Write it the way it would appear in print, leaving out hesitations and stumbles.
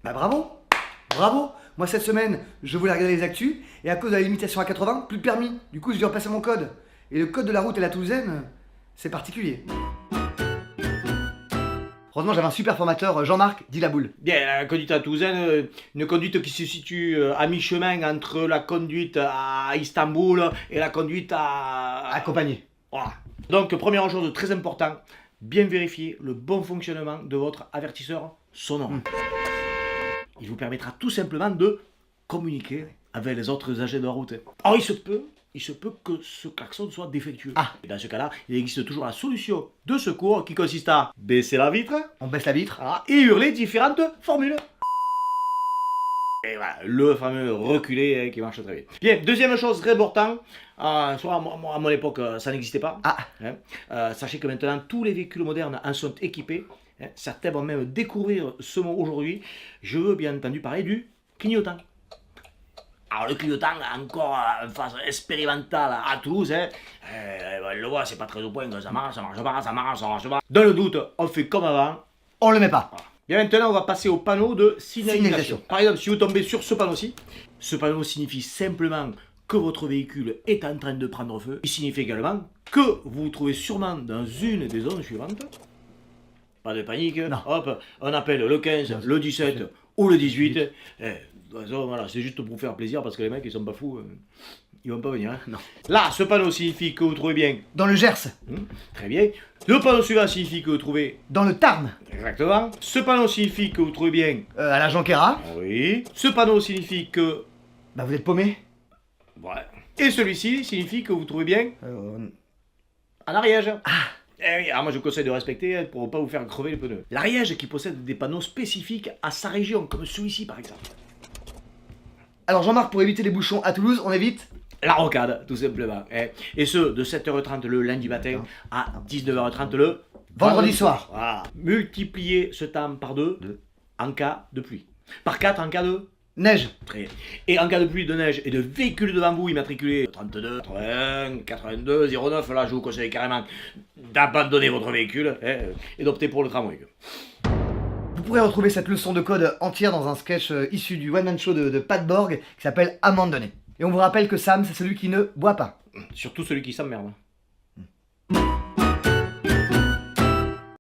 Bah bravo, bravo. Moi cette semaine, je voulais regarder les actus, et à cause de la limitation à 80, plus de permis. Du coup, je dois passer mon code. Et le code de la route et la Toulousaine, c'est particulier. Heureusement, j'avais un super formateur, Jean-Marc, dit la boule. Bien, la conduite à Toulousaine, une conduite qui se situe à mi-chemin entre la conduite à Istanbul et la conduite à... Accompagné. Voilà. Donc, première chose très important, bien vérifier le bon fonctionnement de votre avertisseur sonore. Il vous permettra tout simplement de communiquer avec les autres agents de la route. Or, il se peut que ce klaxon soit défectueux. Ah. Et dans ce cas-là, il existe toujours la solution de secours qui consiste à baisser la vitre, On baisse la vitre. voilà, et hurler différentes formules. Et voilà, le fameux reculé qui marche très bien. Bien, deuxième chose très importante, soit à mon époque ça n'existait pas. Ah. Sachez que maintenant tous les véhicules modernes en sont équipés. Certains vont même découvrir ce mot aujourd'hui. Je veux bien entendu parler du clignotant. Alors le clignotant, encore en phase expérimentale à Toulouse, on le voit, c'est pas très au point, ça marche pas. Dans le doute, on fait comme avant. On le met pas. Bien maintenant, on va passer au panneau de signalisation. Signalisation. Par exemple, si vous tombez sur ce panneau-ci, ce panneau signifie simplement que votre véhicule est en train de prendre feu. Il signifie également que vous vous trouvez sûrement dans une des zones suivantes. Pas de panique. Non. Hop, on appelle le 15, le 17 ou le 18. De toute façon, voilà, c'est juste pour vous faire plaisir parce que les mecs, ils sont pas fous. Ils vont pas venir. Hein. Non. Là, ce panneau signifie que vous trouvez bien. Dans le Gers. Très bien. Le panneau suivant signifie que vous trouvez. Dans le Tarn. Exactement. Ce panneau signifie que vous trouvez bien. À la Jonquera. Oui. Ce panneau signifie que. Bah vous êtes paumé. Ouais. Et celui-ci signifie que vous trouvez bien. En Ariège. Ah. Eh oui, alors moi je vous conseille de respecter pour ne pas vous faire crever les pneus. L'Ariège qui possède des panneaux spécifiques à sa région, comme celui-ci par exemple. Alors Jean-Marc, pour éviter les bouchons à Toulouse, on évite. La rocade, tout simplement. Et ce, de 7h30 le lundi matin à 19h30 le Vendredi soir. Voilà. Multipliez ce temps par 2 en cas de pluie. Par 4 en cas de... Neige. Très bien. Et en cas de pluie, de neige et de véhicules devant vous immatriculés 32, 81, 82, 09, là je vous conseille carrément d'abandonner votre véhicule et d'opter pour le tramway. Vous pourrez retrouver cette leçon de code entière dans un sketch issu du one-man show de Pat Borg qui s'appelle Amende donnée. Et on vous rappelle que Sam, c'est celui qui ne boit pas. Surtout celui qui s'emmerde.